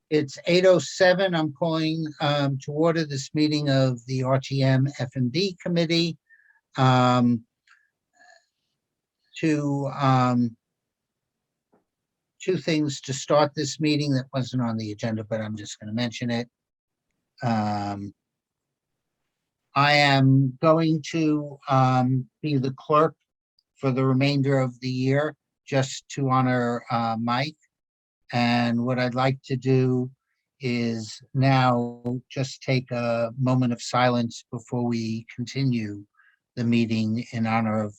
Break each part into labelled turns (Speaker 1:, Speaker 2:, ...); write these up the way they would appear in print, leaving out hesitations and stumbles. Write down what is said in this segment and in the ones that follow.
Speaker 1: It's 8:07. I'm calling to order this meeting of the RTM F&B Committee to two things to start this meeting that wasn't on the agenda, but I'm just going to mention it. I am going to be the clerk for the remainder of the year, just to honor Mike. And what I'd like to do is now just take a moment of silence before we continue the meeting in honor of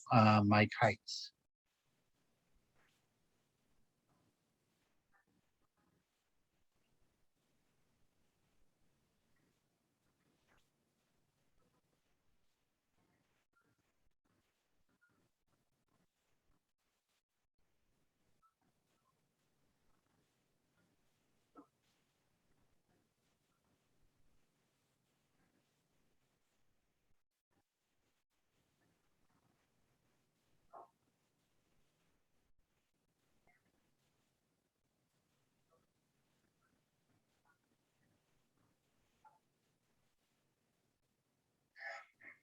Speaker 1: Mike Heights.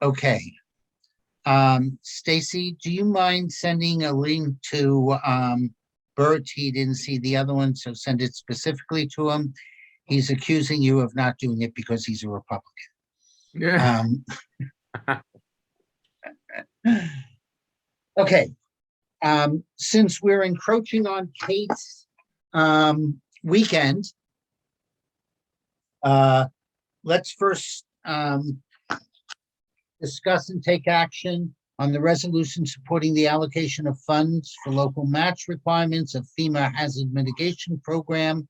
Speaker 1: Okay. Stacy, do you mind sending a link to Bert? He didn't see the other one, so send it specifically to him. He's accusing you of not doing it because he's a Republican.
Speaker 2: Yeah.
Speaker 1: Okay. Since we're encroaching on Kate's weekend, let's first discuss and take action on the resolution supporting the allocation of funds for local match requirements of FEMA Hazard Mitigation Program,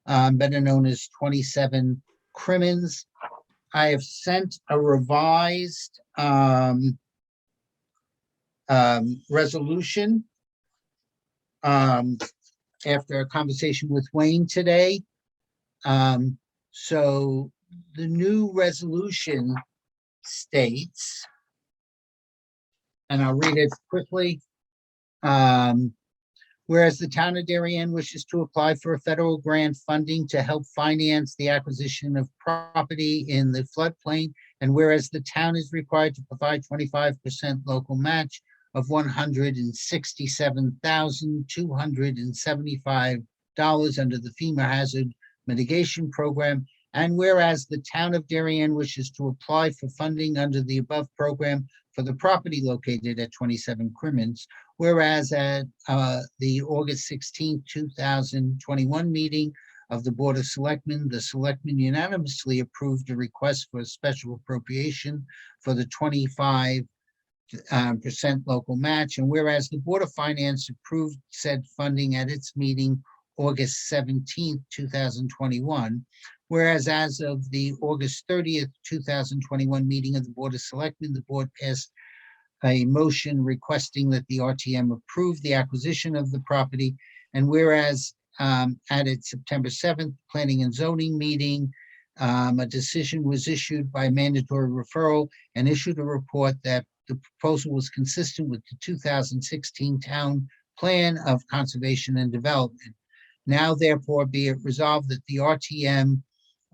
Speaker 1: better known as 27 Crimmins. I have sent a revised resolution after a conversation with Wayne today. So the new resolution states, and I'll read it quickly. Whereas the town of Darien wishes to apply for a federal grant funding to help finance the acquisition of property in the floodplain, and whereas the town is required to provide 25% local match of $167,275 under the FEMA Hazard Mitigation Program, and whereas the town of Darien wishes to apply for funding under the above program for the property located at 27 Crimmins, whereas at the August 16, 2021 meeting of the Board of Selectmen, the Selectmen unanimously approved a request for a special appropriation for the 25% local match, and whereas the Board of Finance approved said funding at its meeting August 17, 2021, whereas as of the August 30th, 2021 meeting of the Board of Selectmen, the board passed a motion requesting that the RTM approve the acquisition of the property, and whereas at its September 7th Planning and Zoning meeting, a decision was issued by mandatory referral and issued a report that the proposal was consistent with the 2016 Town Plan of Conservation and Development. Now, therefore, be it resolved that the RTM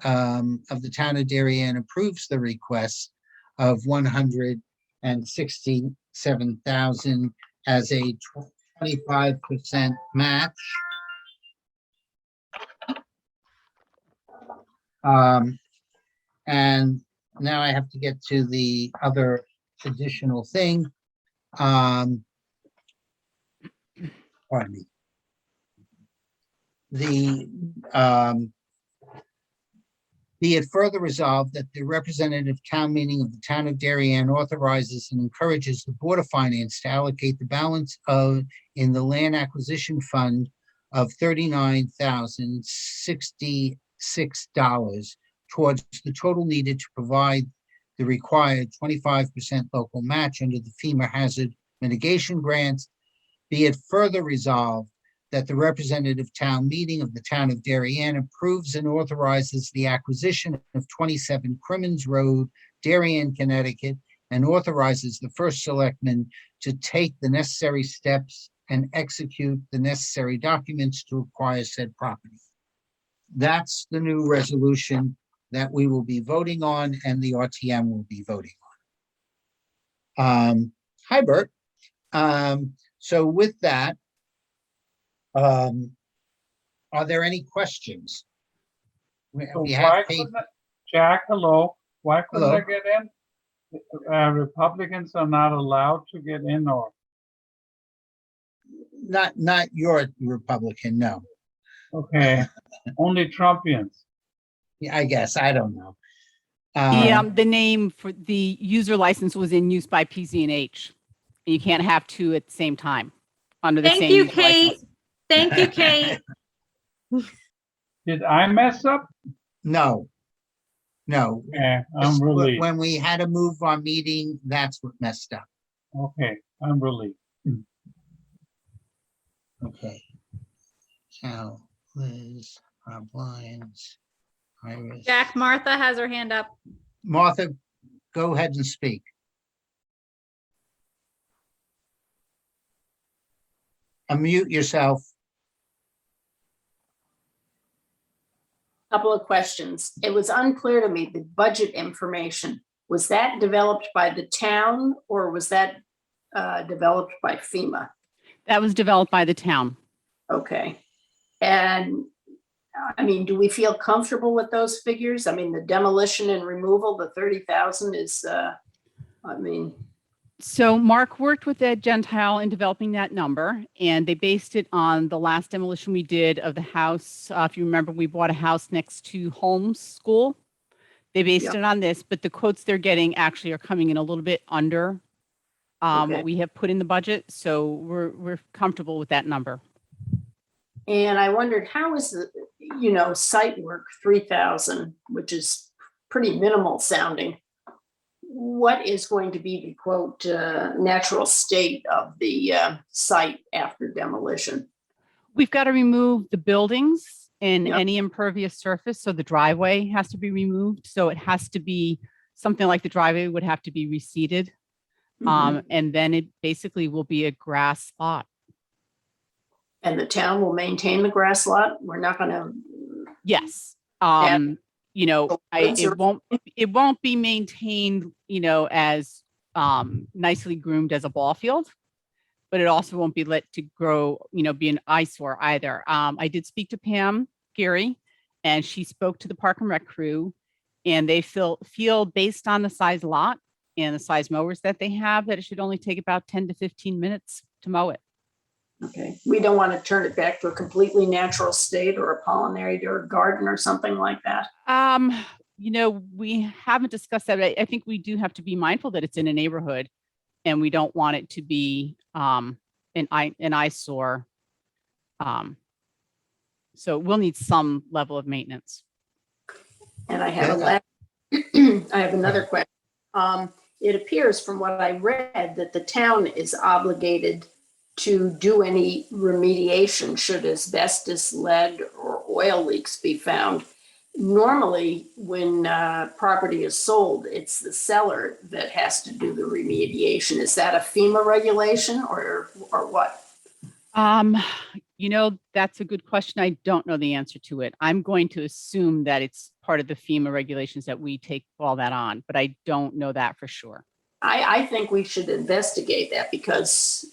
Speaker 1: of the town of Darien approves the request of $167,000 as a 25% match. And now I have to get to the other additional thing. Pardon me. Be it further resolved that the representative town meeting of the town of Darien authorizes and encourages the Board of Finance to allocate the balance of in the land acquisition fund of $39,066 towards the total needed to provide the required 25% local match under the FEMA Hazard Mitigation Grants. Be it further resolved that the representative town meeting of the town of Darien approves and authorizes the acquisition of 27 Crimmins Road, Darien, Connecticut, and authorizes the first selectman to take the necessary steps and execute the necessary documents to acquire said property. that's the new resolution that we will be voting on and the RTM will be voting on. Hi, Bert. So with that, are there any questions?
Speaker 2: So
Speaker 1: We
Speaker 2: why
Speaker 1: have paid.
Speaker 2: couldn't Jack, hello, why couldn't
Speaker 1: Hello.
Speaker 2: I get in? Republicans are not allowed to get in, or?
Speaker 1: Not your Republican, no.
Speaker 2: Okay, only Trumpians.
Speaker 1: Yeah, I guess, I don't know.
Speaker 3: The name for the user license was in use by PZ&H. You can't have two at the same time under the
Speaker 4: Thank
Speaker 3: same
Speaker 4: you,
Speaker 3: user license.
Speaker 4: Kate. Thank you, Kate.
Speaker 2: Did I mess up?
Speaker 1: No.
Speaker 2: Okay, I'm relieved.
Speaker 1: When we had to move our meeting, that's what messed up.
Speaker 2: Okay, I'm relieved.
Speaker 1: Okay. So Liz, Rob Lyons, Iris.
Speaker 4: Jack, Martha has her hand up.
Speaker 1: Martha, go ahead and speak. Unmute yourself.
Speaker 5: Couple of questions. It was unclear to me, the budget information, was that developed by the town or was that developed by FEMA?
Speaker 3: That was developed by the town.
Speaker 5: Okay. And I mean, do we feel comfortable with those figures? I mean, the demolition and removal, the 30,000 is, I mean,
Speaker 3: So Mark worked with Ed Gentile in developing that number, and they based it on the last demolition we did of the house. If you remember, we bought a house next to Holmes School. They based
Speaker 5: Yep.
Speaker 3: it on this, but the quotes they're getting actually are coming in a little bit under
Speaker 5: Okay.
Speaker 3: what we have put in the budget. So we're comfortable with that number.
Speaker 5: and I wondered how is the, site work 3,000, which is pretty minimal sounding. What is going to be the quote, natural state of the site after demolition?
Speaker 3: We've got to remove the buildings and
Speaker 5: Yep.
Speaker 3: any impervious surface. So the driveway has to be removed. So it has to be something like the driveway would have to be reseeded.
Speaker 5: Mhm.
Speaker 3: And then it basically will be a grass lot.
Speaker 5: And the town will maintain the grass lot? We're not gonna,
Speaker 3: Yes.
Speaker 5: Yeah. Woods
Speaker 3: It
Speaker 5: are-
Speaker 3: won't be maintained, as nicely groomed as a ball field, but it also won't be let to grow, be an eyesore either. I did speak to Pam Geary, and she spoke to the Park and Rec crew, and they feel based on the size lot and the size mowers that they have, that it should only take about 10 to 15 minutes to mow it.
Speaker 5: okay, we don't want to turn it back to a completely natural state or a pollinated or a garden or something like that.
Speaker 3: We haven't discussed that. But I think we do have to be mindful that it's in a neighborhood, and we don't want it to be an eyesore. So we'll need some level of maintenance.
Speaker 5: And I have I have another question. It appears from what I read that the town is obligated to do any remediation should asbestos, lead, or oil leaks be found. Normally, when property is sold, it's the seller that has to do the remediation. Is that a FEMA regulation or what?
Speaker 3: That's a good question. I don't know the answer to it. I'm going to assume that it's part of the FEMA regulations that we take all that on, but I don't know that for sure.
Speaker 5: I think we should investigate that because,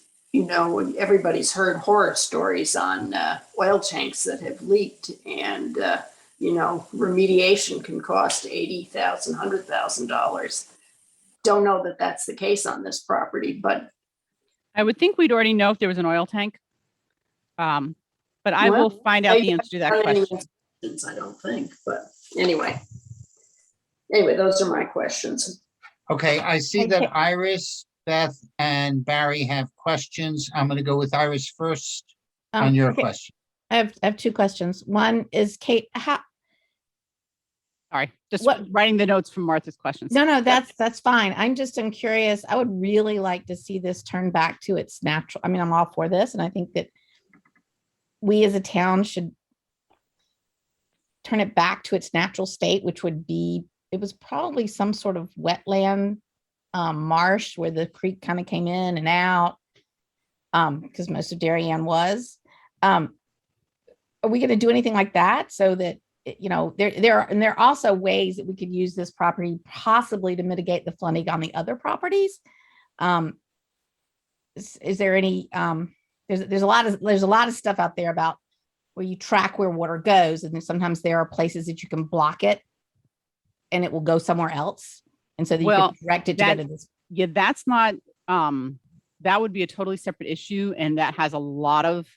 Speaker 5: everybody's heard horror stories on oil tanks that have leaked and, remediation can cost $80,000, $100,000. Don't know that that's the case on this property, but
Speaker 3: I would think we'd already know if there was an oil tank. But I will
Speaker 5: Well,
Speaker 3: find out the answer to that
Speaker 5: Not any
Speaker 3: question.
Speaker 5: instances, I don't think, but anyway. Anyway, those are my questions.
Speaker 1: Okay, I see that Iris, Beth, and Barry have questions. I'm going to go with Iris first on your
Speaker 6: Okay,
Speaker 1: question.
Speaker 6: I have two questions. One is Kate,
Speaker 3: Sorry, just
Speaker 6: What-
Speaker 3: writing the notes from Martha's questions.
Speaker 6: no, that's fine. I'm curious. I would really like to see this turn back to its natural. I mean, I'm all for this, and I think that we as a town should turn it back to its natural state, which would be, it was probably some sort of wetland marsh where the creek kind of came in and out, because most of Darien was. Are we going to do anything like that so that there are also ways that we could use this property possibly to mitigate the flooding on the other properties. Is there any, there's a lot of stuff out there about where you track where water goes. And then sometimes there are places that you can block it and it will go somewhere else. And so that you
Speaker 3: Well,
Speaker 6: can direct it to go to this.
Speaker 3: Yeah, that's not, that would be a totally separate issue, and that has a lot of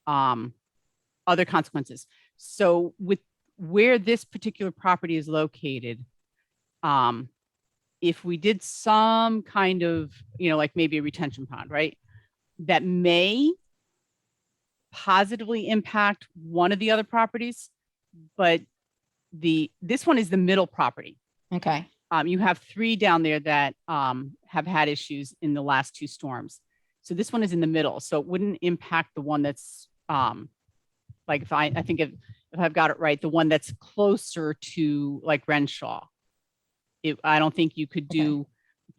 Speaker 3: other consequences. So with where this particular property is located, if we did some kind of, like maybe a retention pond, right? That may positively impact one of the other properties, but this one is the middle property.
Speaker 6: Okay.
Speaker 3: You have 3 down there that have had issues in the last 2 storms. So this one is in the middle. So it wouldn't impact the one that's like if I think if I've got it right, the one that's closer to like Renshaw. I don't think you could do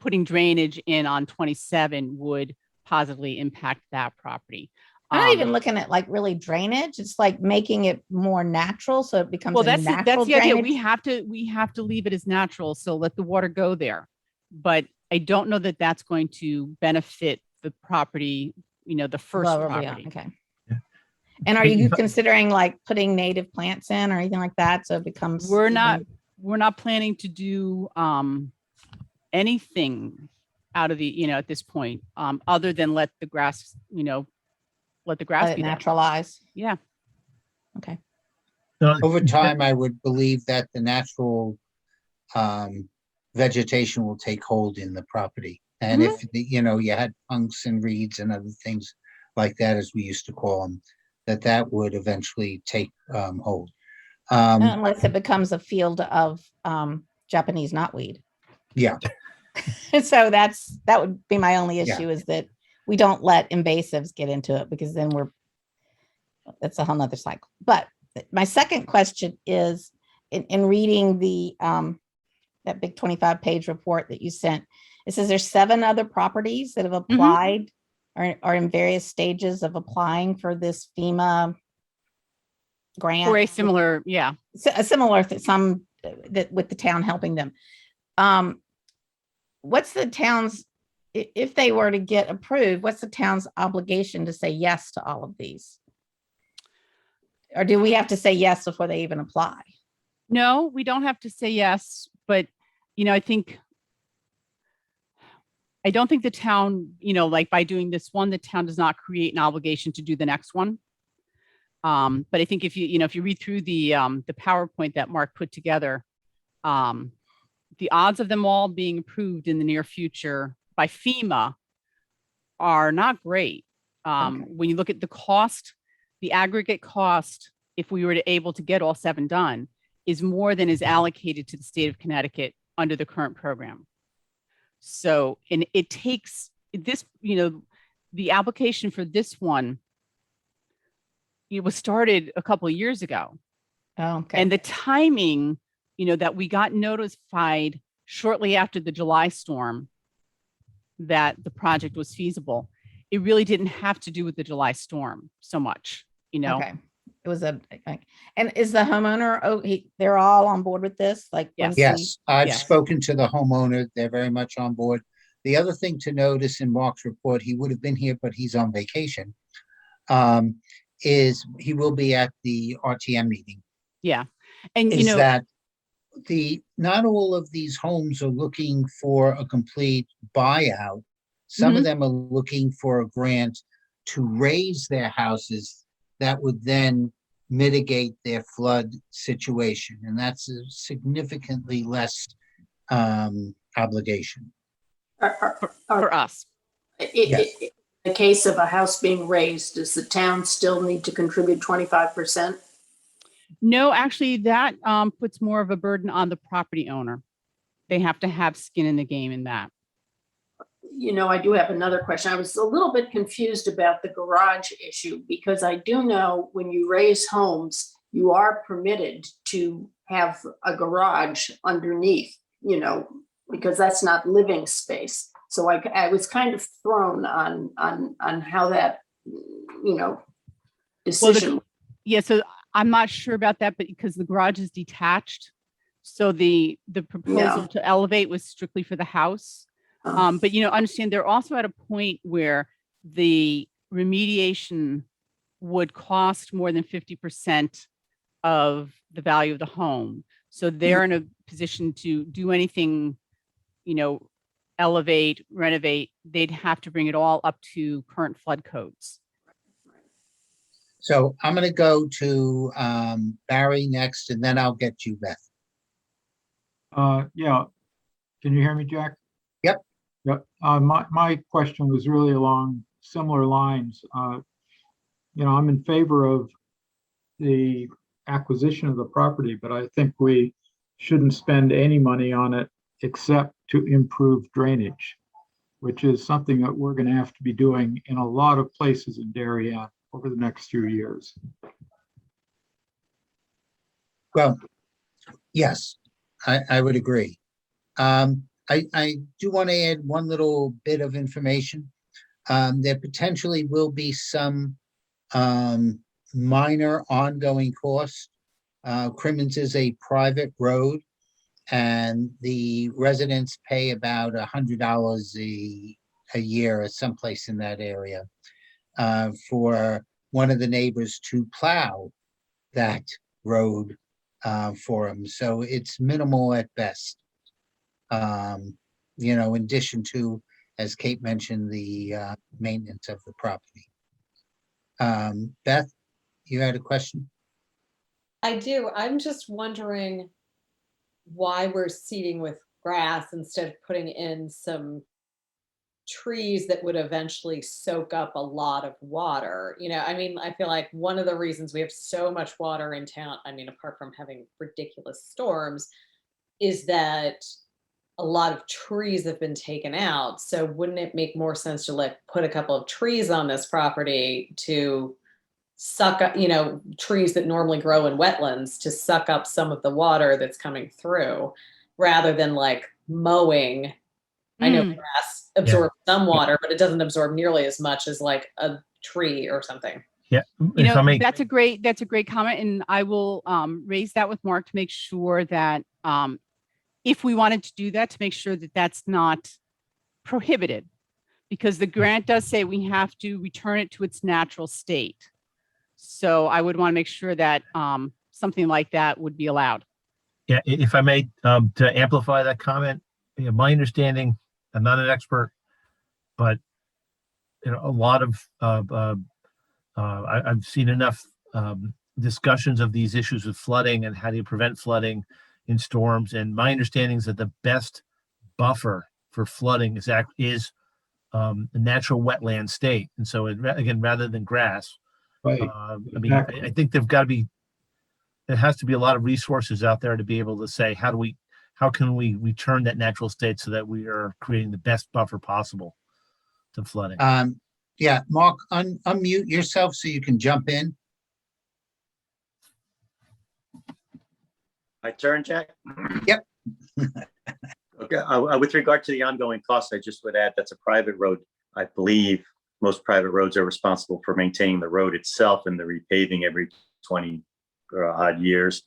Speaker 3: putting drainage in on 27 would positively impact that property.
Speaker 6: I'm not even looking at like really drainage. It's like making it more natural. So it becomes
Speaker 3: Well,
Speaker 6: a
Speaker 3: that's
Speaker 6: natural
Speaker 3: the idea.
Speaker 6: drainage.
Speaker 3: We have to leave it as natural. So let the water go there. But I don't know that that's going to benefit the property, the first
Speaker 6: Lower
Speaker 3: property.
Speaker 6: beyond. Okay.
Speaker 7: Yeah.
Speaker 6: And are you considering like putting native plants in or anything like that? So it becomes.
Speaker 3: We're not planning to do anything out of the, at this point, other than let the grass, let the grass
Speaker 6: Let it
Speaker 3: be there.
Speaker 6: naturalize.
Speaker 3: Yeah.
Speaker 6: Okay.
Speaker 1: Over time, I would believe that the natural vegetation will take hold in the property. And if, you had punks and reeds and other things like that, as we used to call them, that would eventually take hold.
Speaker 6: Unless it becomes a field of Japanese knotweed.
Speaker 1: Yeah.
Speaker 6: So that would be my only
Speaker 1: Yeah.
Speaker 6: issue is that we don't let invasives get into it because then that's a whole nother cycle. But my second question is in reading that big 25-page report that you sent, it says there's 7 other properties that have applied or are in various stages of applying for this FEMA grant.
Speaker 3: For a similar, yeah.
Speaker 6: Similar to some that with the town helping them. What's the town's, if they were to get approved, what's the town's obligation to say yes to all of these? Or do we have to say yes before they even apply?
Speaker 3: No, we don't have to say yes, but, I don't think the town, like by doing this one, the town does not create an obligation to do the next one. But I think if you read through the PowerPoint that Mark put together, the odds of them all being approved in the near future by FEMA are not great. When you look at the cost, the aggregate cost, if we were able to get all 7 done, is more than is allocated to the state of Connecticut under the current program. So, and it takes this, the application for this one, it was started a couple of years ago.
Speaker 6: Oh, okay.
Speaker 3: And the timing, that we got notified shortly after the July storm that the project was feasible, it really didn't have to do with the July storm so much,
Speaker 6: Okay. It was and is the homeowner, they're all on board with this? Like,
Speaker 3: Yes.
Speaker 1: Yes, I've
Speaker 3: Yes.
Speaker 1: spoken to the homeowner. They're very much on board. The other thing to notice in Mark's report, he would have been here, but he's on vacation, is he will be at the RTM meeting.
Speaker 3: Yeah. And,
Speaker 1: Is that not all of these homes are looking for a complete buyout. Some of them are looking for a grant to raise their houses that would then mitigate their flood situation. And that's a significantly less obligation.
Speaker 3: for us.
Speaker 1: Yes.
Speaker 5: In the case of a house being raised, does the town still need to contribute 25%?
Speaker 3: No, actually, that puts more of a burden on the property owner. They have to have skin in the game in that.
Speaker 5: I do have another question. I was a little bit confused about the garage issue because I do know when you raise homes, you are permitted to have a garage underneath, because that's not living space. So I was kind of thrown on how that, decision.
Speaker 3: Yeah, so I'm not sure about that, but because the garage is detached. So the proposal to elevate was strictly for the house. But, understand they're also at a point where the remediation would cost more than 50% of the value of the home. So they're in a position to do anything, elevate, renovate, they'd have to bring it all up to current flood codes.
Speaker 1: So I'm going to go to Barry next, and then I'll get you, Beth.
Speaker 7: Yeah. Can you hear me, Jack?
Speaker 1: Yep.
Speaker 7: Yep. My question was really along similar lines. I'm in favor of the acquisition of the property, but I think we shouldn't spend any money on it except to improve drainage, which is something that we're going to have to be doing in a lot of places in Darien over the next few years.
Speaker 1: Well, yes, I would agree. I do want to add one little bit of information. There potentially will be some minor ongoing cost. Crimmins is a private road, and the residents pay about $100 a year or someplace in that area for one of the neighbors to plow that road for them. So it's minimal at best. In addition to, as Kate mentioned, the maintenance of the property. Beth, you had a question?
Speaker 8: I do. I'm just wondering why we're seeding with grass instead of putting in some trees that would eventually soak up a lot of water. I feel like one of the reasons we have so much water in town, apart from having ridiculous storms, is that a lot of trees have been taken out. So wouldn't it make more sense to put a couple of trees on this property to suck up, trees that normally grow in wetlands to suck up some of the water that's coming through rather than mowing. I know grass absorbs some water, but it doesn't absorb nearly as much as a tree or something.
Speaker 9: Yeah. If I may,
Speaker 3: that's a great comment. And I will raise that with Mark to make sure that if we wanted to do that, to make sure that that's not prohibited, because the grant does say we have to return it to its natural state. So I would want to make sure that something like that would be allowed.
Speaker 9: yeah, if I may, to amplify that comment, my understanding, I'm not an expert, but a lot of I've seen enough discussions of these issues with flooding and how do you prevent flooding in storms. And my understanding is that the best buffer for flooding is a natural wetland state. And so again, rather than grass,
Speaker 7: Right.
Speaker 9: I think there has to be a lot of resources out there to be able to say, how can we return that natural state so that we are creating the best buffer possible to flooding?
Speaker 1: Yeah, Mark, unmute yourself so you can jump in.
Speaker 10: My turn, Jack?
Speaker 1: Yep.
Speaker 10: Okay, with regard to the ongoing costs, I just would add that's a private road. I believe most private roads are responsible for maintaining the road itself and the repaving every 20 odd years.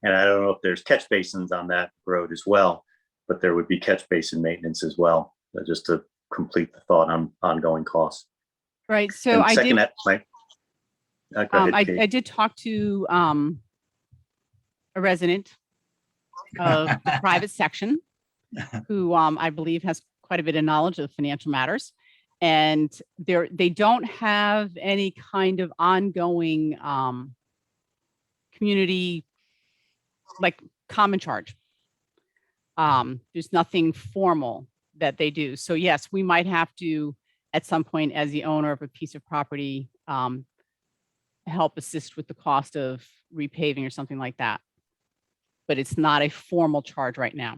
Speaker 10: And I don't know if there's catch basins on that road as well, but there would be catch basin maintenance as well, just to complete the thought on ongoing costs.
Speaker 3: Right. So I did.
Speaker 10: Go ahead,
Speaker 3: I did talk to a resident of the private section who I believe has quite a bit of knowledge of financial matters. And they don't have any kind of ongoing community common charge. There's nothing formal that they do. So yes, we might have to, at some point, as the owner of a piece of property, help assist with the cost of repaving or something like that. But it's not a formal charge right now.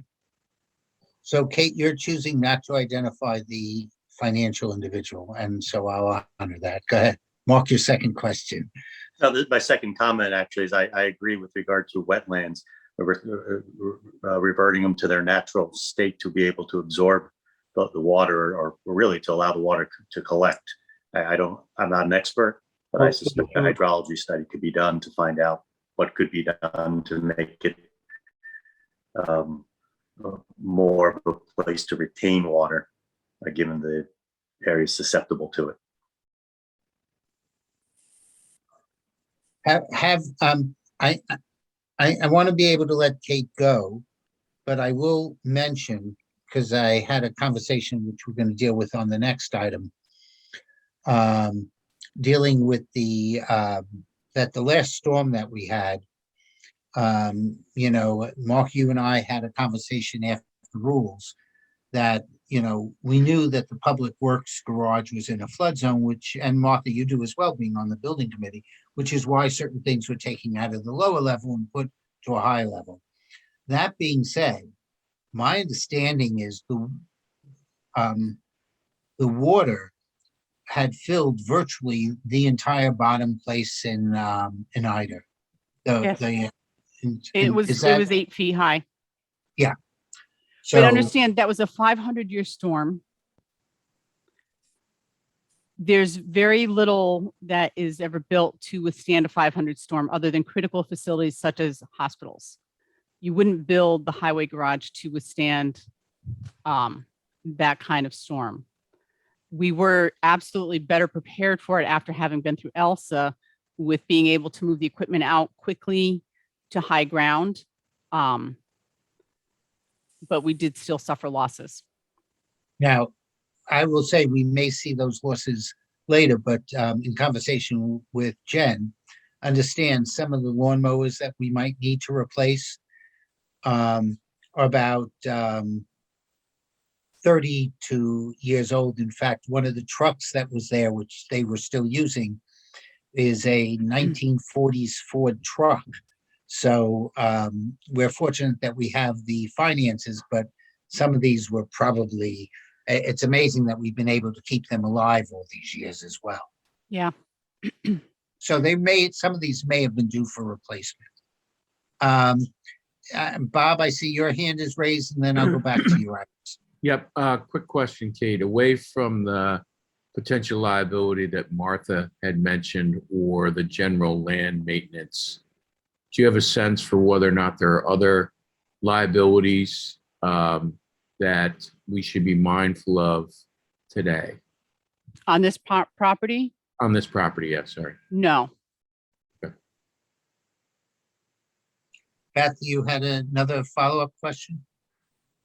Speaker 1: So Kate, you're choosing not to identify the financial individual, and so I'll honor that. Go ahead. Mark, your second question.
Speaker 10: No, my second comment actually is I agree with regard to wetlands, reverting them to their natural state to be able to absorb the water, or really to allow the water to collect. I'm not an expert, but I suspect a hydrology study could be done to find out what could be done to make it more of a place to retain water, given the areas susceptible to it.
Speaker 1: I want to be able to let Kate go, but I will mention, because I had a conversation which we're going to deal with on the next item, dealing with that the last storm that we had, Mark, you and I had a conversation after the rules that, we knew that the public works garage was in a flood zone, and Martha, you do as well, being on the building committee, which is why certain things were taken out of the lower level and put to a high level. That being said, my understanding is the water had filled virtually the entire bottom place in Ida.
Speaker 3: Yes. It was 8 feet high.
Speaker 1: Yeah.
Speaker 3: But
Speaker 1: So
Speaker 3: understand that was a 500-year storm. There's very little that is ever built to withstand a 500 storm other than critical facilities such as hospitals. You wouldn't build the highway garage to withstand that kind of storm. We were absolutely better prepared for it after having been through Elsa, with being able to move the equipment out quickly to high ground. But we did still suffer losses.
Speaker 1: now, I will say we may see those losses later, but in conversation with Jen, understand some of the lawnmowers that we might need to replace are about 32 years old. In fact, one of the trucks that was there, which they were still using, is a 1940s Ford truck. So we're fortunate that we have the finances, but some of these were probably, it's amazing that we've been able to keep them alive all these years as well.
Speaker 3: Yeah.
Speaker 1: So some of these may have been due for replacement. Bob, I see your hand is raised, and then I'll go back to you.
Speaker 11: Yep. Quick question, Kate. Away from the potential liability that Martha had mentioned or the general land maintenance, do you have a sense for whether or not there are other liabilities that we should be mindful of today?
Speaker 3: On this property?
Speaker 11: On this property, yes, sorry.
Speaker 3: No.
Speaker 1: Beth, you had another follow-up question?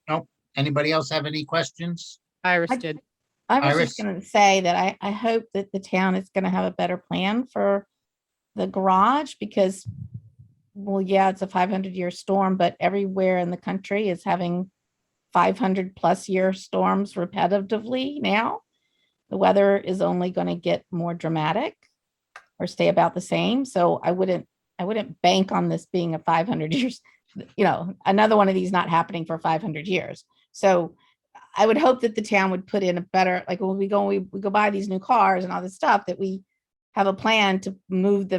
Speaker 1: Nope. Anybody else have any questions?
Speaker 3: Iris did.
Speaker 6: I was
Speaker 1: Iris?
Speaker 6: just going to say that I hope that the town is going to have a better plan for the garage because, well, yeah, it's a 500-year storm, but everywhere in the country is having 500+ year storms repetitively now. The weather is only going to get more dramatic or stay about the same. So I wouldn't bank on this being a 500 years, another one of these not happening for 500 years. So I would hope that the town would put in a better, like when we go buy these new cars and all this stuff, that we have a plan to move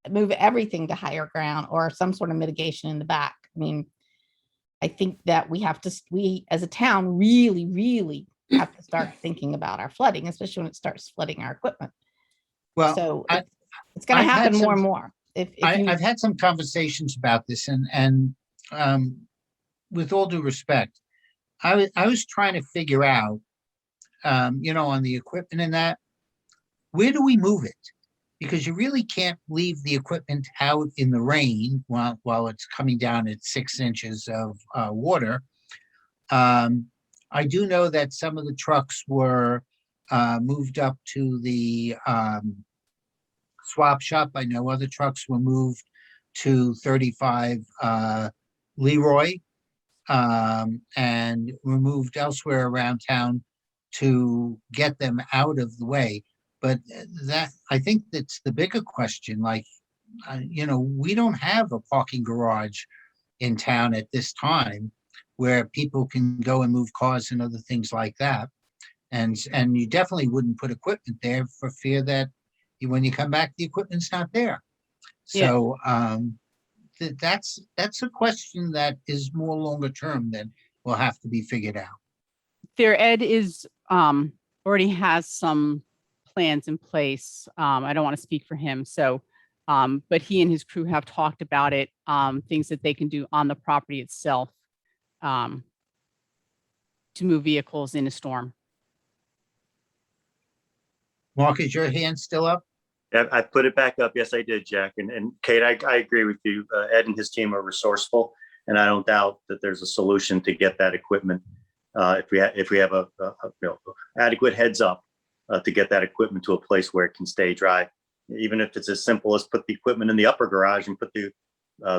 Speaker 6: everything to higher ground or some sort of mitigation in the back. I mean, I think that we as a town really, really have to start thinking about our flooding, especially when it starts flooding our equipment.
Speaker 1: Well,
Speaker 6: so it's going to happen more and more.
Speaker 1: I've had some conversations about this, and with all due respect, I was trying to figure out, on the equipment and that, where do we move it? Because you really can't leave the equipment out in the rain while it's coming down at 6 inches of water. I do know that some of the trucks were moved up to the swap shop. I know other trucks were moved to 35 Leroy and removed elsewhere around town to get them out of the way. But that, I think that's the bigger question. Like, we don't have a parking garage in town at this time where people can go and move cars and other things like that. And you definitely wouldn't put equipment there for fear that when you come back, the equipment's not there. So that's a question that is more longer term that will have to be figured out.
Speaker 3: Ed is already has some plans in place. I don't want to speak for him. So But he and his crew have talked about it, things that they can do on the property itself to move vehicles in a storm.
Speaker 1: Mark, is your hand still up?
Speaker 10: Yeah, I put it back up. Yes, I did, Jack. And Kate, I agree with you. Ed and his team are resourceful, and I don't doubt that there's a solution to get that equipment. If we have a adequate heads up to get that equipment to a place where it can stay dry, even if it's as simple as put the equipment in the upper garage and put the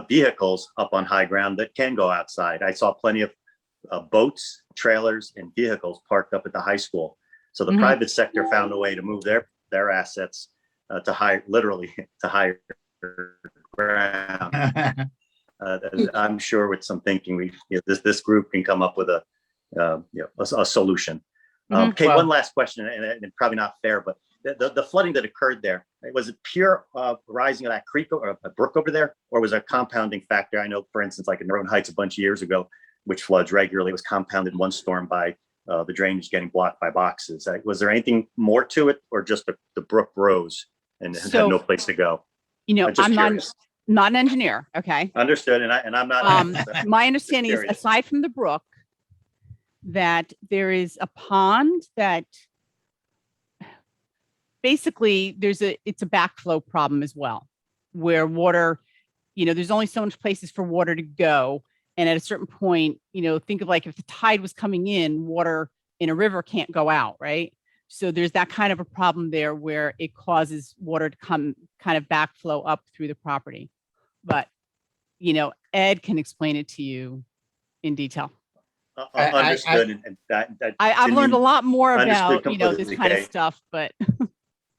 Speaker 10: vehicles up on high ground that can go outside. I saw plenty of boats, trailers, and vehicles parked up at the high school. So the private sector found a way to move their assets to higher ground. I'm sure with some thinking, this group can come up with a solution. Kate, one last question, and probably not fair, but the flooding that occurred there, was it pure rising of that creek or a brook over there, or was it a compounding factor? I know, for instance, like in Northern Heights a bunch of years ago, which floods regularly, it was compounded one storm by the drainage getting blocked by boxes. Was there anything more to it, or just the brook rose and had no place to go?
Speaker 3: I'm not an engineer. Okay.
Speaker 10: Understood. And I'm not.
Speaker 3: My understanding is, aside from the brook, that there is a pond that basically it's a backflow problem as well, where water, there's only so much places for water to go. And at a certain point, think of like if the tide was coming in, water in a river can't go out, right? So there's that kind of a problem there where it causes water to come kind of backflow up through the property. But, Ed can explain it to you in detail.
Speaker 10: Understood.
Speaker 3: I've learned a lot more about,
Speaker 10: completely,
Speaker 3: this kind of stuff, but.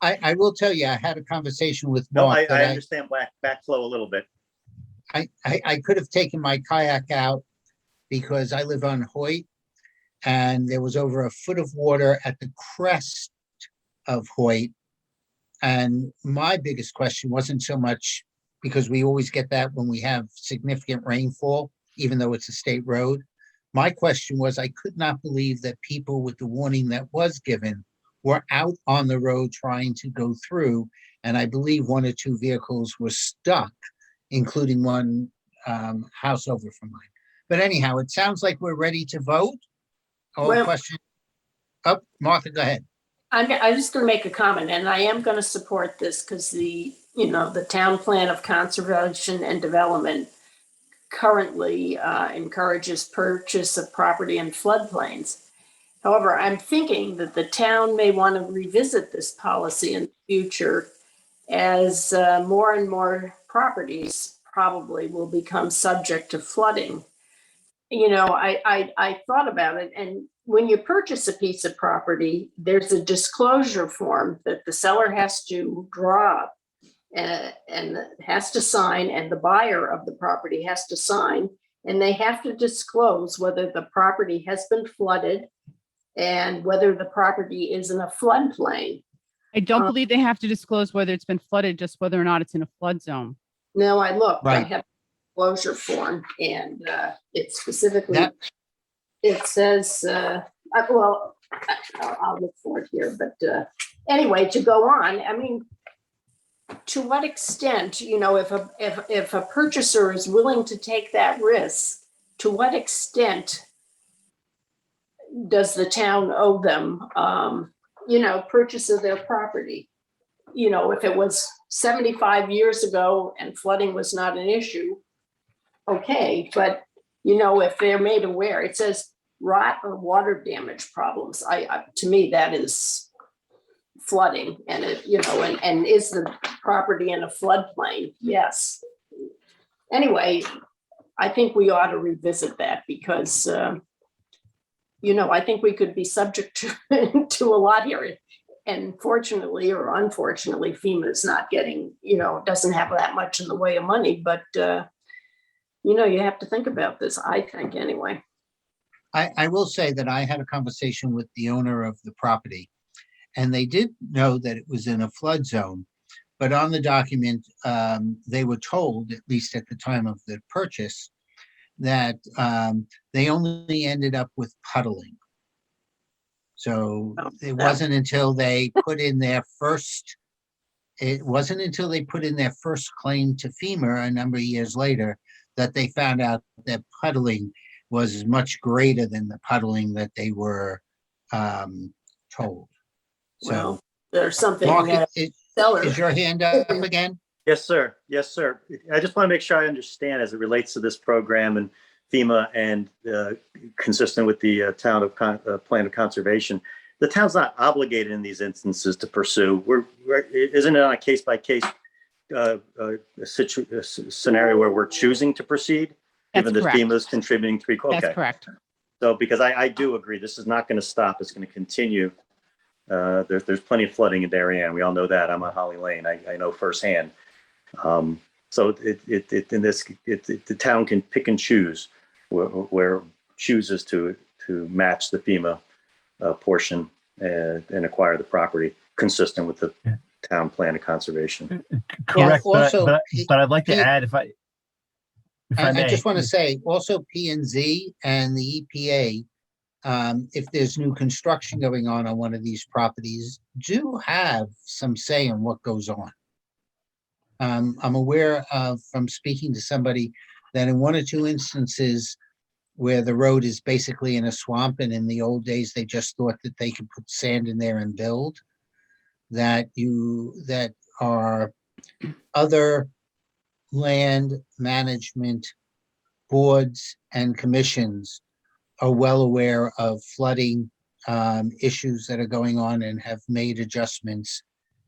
Speaker 1: I will tell you, I had a conversation with
Speaker 10: No,
Speaker 1: Mark.
Speaker 10: I understand backflow a little bit.
Speaker 1: I could have taken my kayak out because I live on Hoyt, and there was over a foot of water at the crest of Hoyt. And my biggest question wasn't so much, because we always get that when we have significant rainfall, even though it's a state road. My question was, I could not believe that people with the warning that was given were out on the road trying to go through. And I believe one or two vehicles were stuck, including one house over from mine. But anyhow, it sounds like we're ready to vote. Question. Oh, Martha, go ahead.
Speaker 5: I'm just going to make a comment, and I am going to support this because the town plan of conservation and development currently encourages purchase of property in floodplains. However, I'm thinking that the town may want to revisit this policy in the future as more and more properties probably will become subject to flooding. I thought about it, and when you purchase a piece of property, there's a disclosure form that the seller has to draw up and has to sign, and the buyer of the property has to sign, and they have to disclose whether the property has been flooded and whether the property is in a floodplain.
Speaker 3: I don't believe they have to disclose whether it's been flooded, just whether or not it's in a flood zone.
Speaker 5: No, I looked.
Speaker 1: Right.
Speaker 5: I have a disclosure form, and it specifically, it says, I'll look for it here, but anyway, to go on, I mean, to what extent, if a purchaser is willing to take that risk, to what extent does the town owe them, purchase of their property? If it was 75 years ago and flooding was not an issue, okay, but if they're made aware, it says rot or water damage problems. To me, that is flooding, and and is the property in a floodplain? Yes. Anyway, I think we ought to revisit that because, I think we could be subject to a lot here. And fortunately or unfortunately, FEMA is not getting, doesn't have that much in the way of money, but, you have to think about this, I think, anyway.
Speaker 1: I will say that I had a conversation with the owner of the property, and they did know that it was in a flood zone. But on the document, they were told, at least at the time of the purchase, that they only ended up with puddling. So it wasn't until they put in their first it wasn't until they put in their first claim to FEMA a number of years later that they found out that puddling was much greater than the puddling that they were told. So,
Speaker 5: Well, there's something
Speaker 1: Mark,
Speaker 5: that seller.
Speaker 1: is your hand up again?
Speaker 10: Yes, sir. Yes, sir. I just want to make sure I understand as it relates to this program and FEMA and consistent with the town of plan of conservation. The town's not obligated in these instances to pursue. Isn't it on a case by case scenario where we're choosing to proceed,
Speaker 3: That's
Speaker 10: given that
Speaker 3: correct.
Speaker 10: FEMA is contributing three? Okay.
Speaker 3: That's correct.
Speaker 10: So because I do agree, this is not going to stop. It's going to continue. There's plenty of flooding in Darien. We all know that. I'm on Holly Lane. I know firsthand. So the town can pick and choose where chooses to match the FEMA portion and acquire the property consistent with the town plan of conservation.
Speaker 9: Correct,
Speaker 1: also,
Speaker 9: but I'd like to add, if I
Speaker 1: I
Speaker 9: may.
Speaker 1: just want to say also P&Z and the EPA, if there's new construction going on one of these properties, do have some say in what goes on. I'm aware of, from speaking to somebody, that in one or two instances where the road is basically in a swamp, and in the old days, they just thought that they could put sand in there and build, that are other land management boards and commissions are well aware of flooding issues that are going on and have made adjustments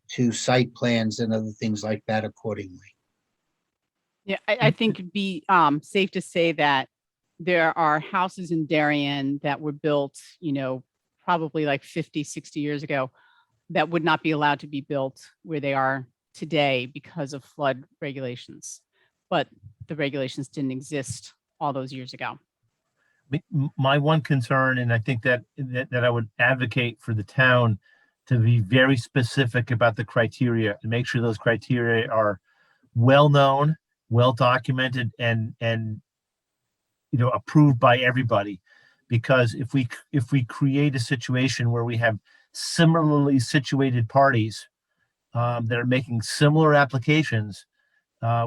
Speaker 1: to site plans and other things like that accordingly.
Speaker 3: Yeah, I think it'd be safe to say that there are houses in Darien that were built, probably like 50, 60 years ago that would not be allowed to be built where they are today because of flood regulations. But the regulations didn't exist all those years ago.
Speaker 9: My one concern, and I think that I would advocate for the town to be very specific about the criteria and make sure those criteria are well known, well documented, and approved by everybody. Because if we create a situation where we have similarly situated parties that are making similar applications,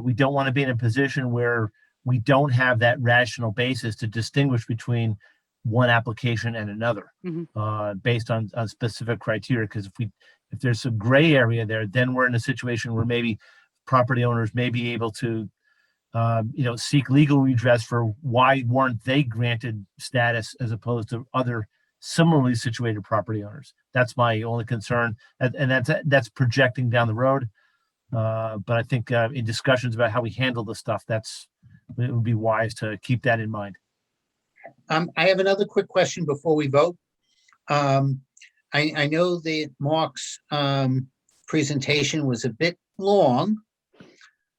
Speaker 9: we don't want to be in a position where we don't have that rational basis to distinguish between one application and another based on specific criteria. Because if there's a gray area there, then we're in a situation where maybe property owners may be able to seek legal redress for why weren't they granted status as opposed to other similarly situated property owners. That's my only concern, and that's projecting down the road. But I think in discussions about how we handle this stuff, it would be wise to keep that in mind.
Speaker 1: I have another quick question before we vote. I know that Mark's presentation was a bit long,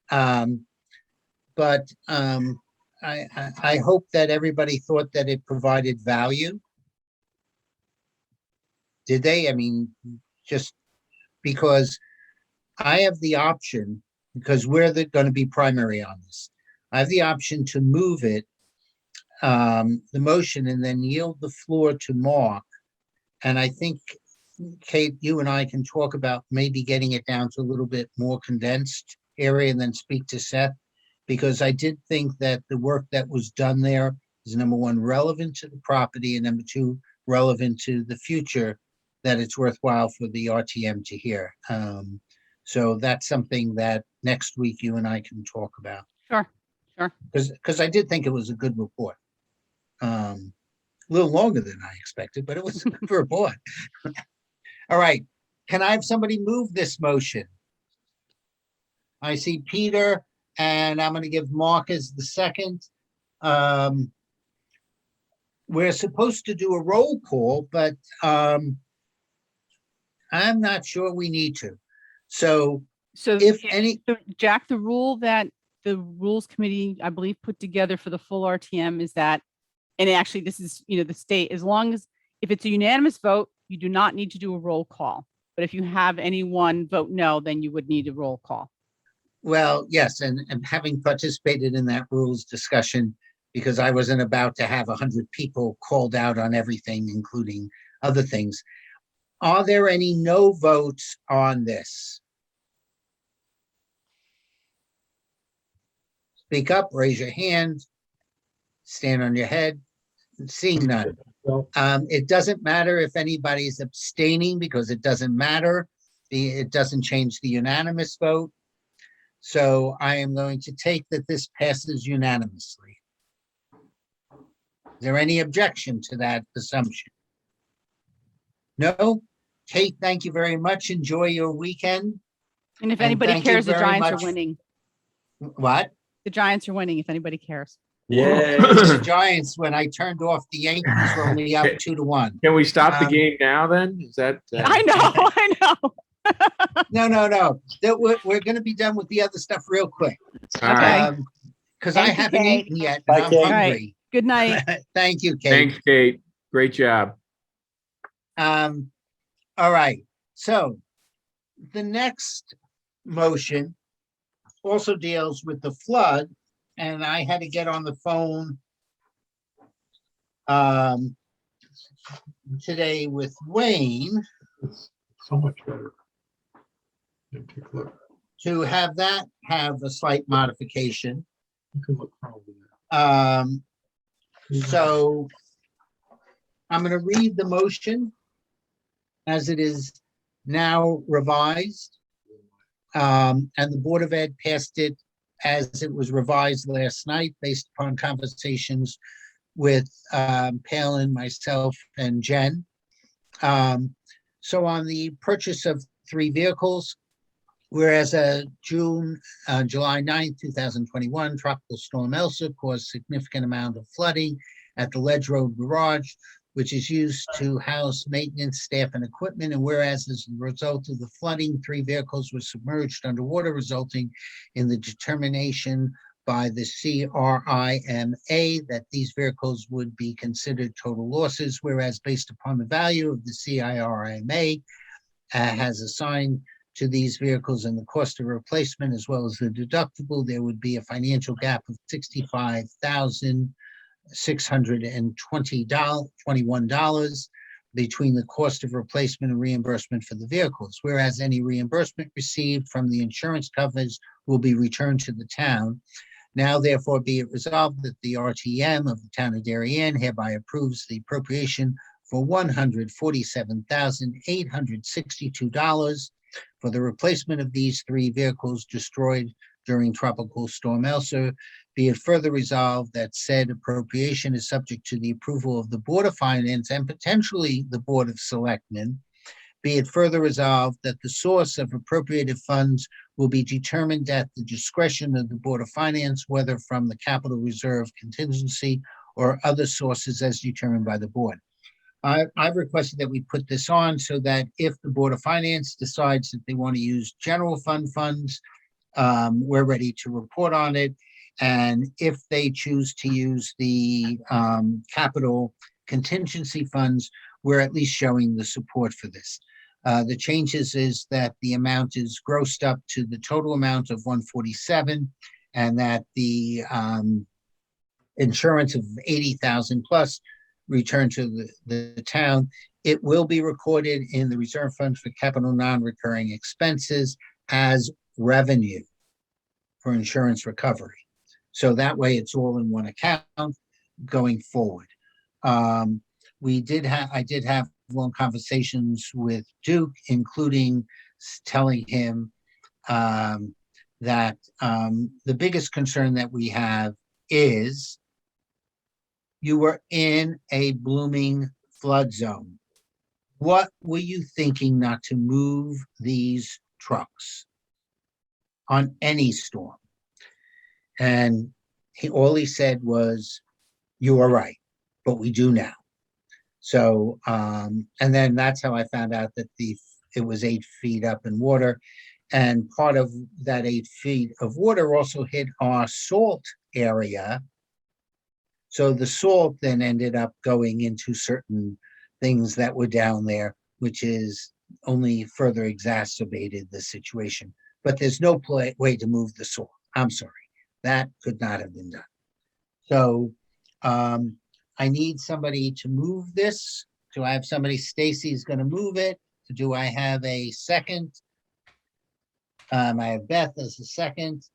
Speaker 1: but I hope that everybody thought that it provided value. Did they? I mean, just because I have the option, because we're going to be primary on this, I have the option to move it, the motion, and then yield the floor to Mark. And I think, Kate, you and I can talk about maybe getting it down to a little bit more condensed area and then speak to Seth, because I did think that the work that was done there is, number one, relevant to the property, and number two, relevant to the future, that it's worthwhile for the RTM to hear. So that's something that next week you and I can talk about.
Speaker 3: Sure.
Speaker 1: Because I did think it was a good report. A little longer than I expected, but it was a good report. All right. Can I have somebody move this motion? I see Peter, and I'm going to give Mark as the second. We're supposed to do a roll call, but I'm not sure we need to. So
Speaker 3: Jack, the rule that the Rules Committee, I believe, put together for the full RTM is that, and actually this is, the state, as long as, if it's a unanimous vote, you do not need to do a roll call. But if you have anyone vote no, then you would need a roll call.
Speaker 1: Well, yes, and having participated in that rules discussion, because I wasn't about to have 100 people called out on everything, including other things. Are there any no votes on this? speak up, raise your hand, stand on your head. Seeing none.
Speaker 7: Well,
Speaker 1: It doesn't matter if anybody's abstaining because it doesn't matter. It doesn't change the unanimous vote. So I am going to take that this passes unanimously. Is there any objection to that assumption? No? Kate, thank you very much. Enjoy your weekend.
Speaker 3: And if
Speaker 1: And
Speaker 3: anybody
Speaker 1: thank you
Speaker 3: cares, the
Speaker 1: very
Speaker 3: Giants are
Speaker 1: much.
Speaker 3: winning.
Speaker 1: What?
Speaker 3: The Giants are winning, if anybody cares.
Speaker 1: The Giants, when I turned off, the Yankees were only up 2-1.
Speaker 11: Can we stop the
Speaker 1: Um,
Speaker 11: game now then? Is that?
Speaker 3: I know, I know.
Speaker 1: No. We're going to be done with the other stuff real quick.
Speaker 11: All right.
Speaker 3: Okay.
Speaker 1: Because I
Speaker 6: Thank you,
Speaker 1: haven't
Speaker 6: Kate.
Speaker 1: eaten yet
Speaker 10: Bye,
Speaker 1: and I'm
Speaker 10: Kate.
Speaker 1: hungry.
Speaker 3: Good night.
Speaker 1: Thank you, Kate.
Speaker 11: Thanks, Kate. Great job.
Speaker 1: All right. So the next motion also deals with the flood, and I had to get on the phone today with Wayne
Speaker 7: it's so much better. Yeah, take a look.
Speaker 1: to have that have a slight modification.
Speaker 7: You can look probably there.
Speaker 1: So I'm going to read the motion as it is now revised. And the Board of Ed passed it as it was revised last night based upon conversations with Palin, myself, and Jen. So on the purchase of 3 vehicles, whereas July 9th, 2021, Tropical Storm Elsa caused significant amount of flooding at the Ledge Road Garage, which is used to house maintenance staff and equipment. And whereas as a result of the flooding, 3 vehicles were submerged underwater, resulting in the determination by the CRIMA that these vehicles would be considered total losses, whereas based upon the value of the CRIMA has assigned to these vehicles and the cost of replacement as well as the deductible, there would be a financial gap of $65,621 between the cost of replacement and reimbursement for the vehicles, whereas any reimbursement received from the insurance coverage will be returned to the town. Now therefore be it resolved that the RTM of the town of Darien hereby approves the appropriation for $147,862 for the replacement of these 3 vehicles destroyed during Tropical Storm Elsa. Be it further resolved that said appropriation is subject to the approval of the Board of Finance and potentially the Board of Selectmen. Be it further resolved that the source of appropriated funds will be determined at the discretion of the Board of Finance, whether from the capital reserve contingency or other sources as determined by the board. I've requested that we put this on so that if the Board of Finance decides that they want to use general fund funds, we're ready to report on it. And if they choose to use the capital contingency funds, we're at least showing the support for this. The changes is that the amount is grossed up to the total amount of 147, and that the insurance of 80,000 plus returned to the town. It will be recorded in the reserve fund for capital non-recurring expenses as revenue for insurance recovery. So that way it's all in one account going forward. I did have long conversations with Duke, including telling him that the biggest concern that we have is you were in a blooming flood zone. What were you thinking not to move these trucks on any storm? And all he said was, you are right, but we do now. So, and then that's how I found out that it was 8 feet up in water. And part of that 8 feet of water also hit our salt area. So the salt then ended up going into certain things that were down there, which is only further exacerbated the situation. But there's no way to move the salt. I'm sorry, that could not have been done. So I need somebody to move this. Do I have somebody? Stacy's going to move it. Do I have a second? I have Beth as a second.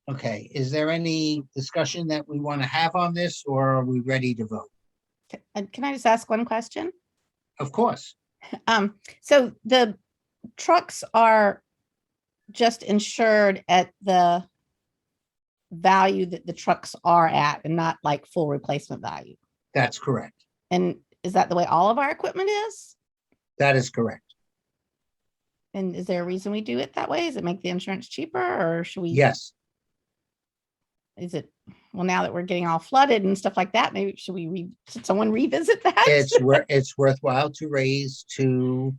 Speaker 1: Okay, is there any discussion that we want to have on this, or are we ready to vote?
Speaker 6: Can I just ask one question?
Speaker 1: Of course.
Speaker 6: So the trucks are just insured at the value that the trucks are at and not like full replacement value.
Speaker 1: That's correct.
Speaker 6: And is that the way all of our equipment is?
Speaker 1: That is correct.
Speaker 6: And is there a reason we do it that way? Does it make the insurance cheaper or should we?
Speaker 1: Yes.
Speaker 6: Is it, well, now that we're getting all flooded and stuff like that, maybe should someone revisit that?
Speaker 1: It's worthwhile to raise to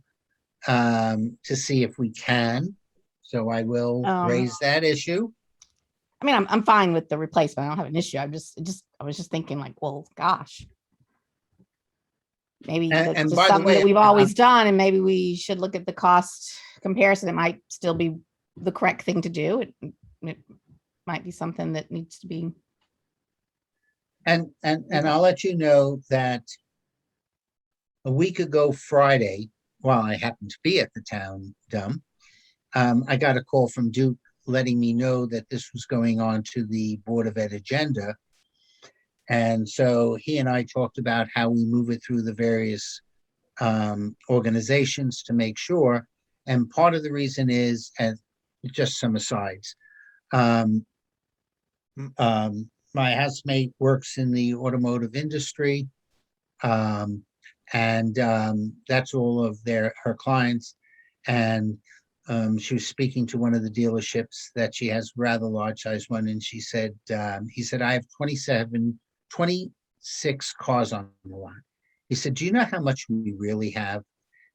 Speaker 1: see if we can. So I will raise that issue.
Speaker 6: I mean, I'm fine with the replacement. I don't have an issue. I was just thinking like, well, gosh. Maybe
Speaker 1: And-
Speaker 6: that's
Speaker 1: and
Speaker 6: just
Speaker 1: by the
Speaker 6: something
Speaker 1: way,
Speaker 6: that we've always done, and maybe we should look at the cost comparison. It might still be the correct thing to do. It might be something that needs to be.
Speaker 1: And I'll let you know that a week ago Friday, while I happened to be at the town dump, I got a call from Duke letting me know that this was going on to the Board of Ed agenda. And so he and I talked about how we move it through the various organizations to make sure. And part of the reason is, and just some asides, my housemate works in the automotive industry, and that's all of her clients. And she was speaking to one of the dealerships that she has, rather large size one, and she said, he said, I have 26 cars on the lot. He said, do you know how much we really have?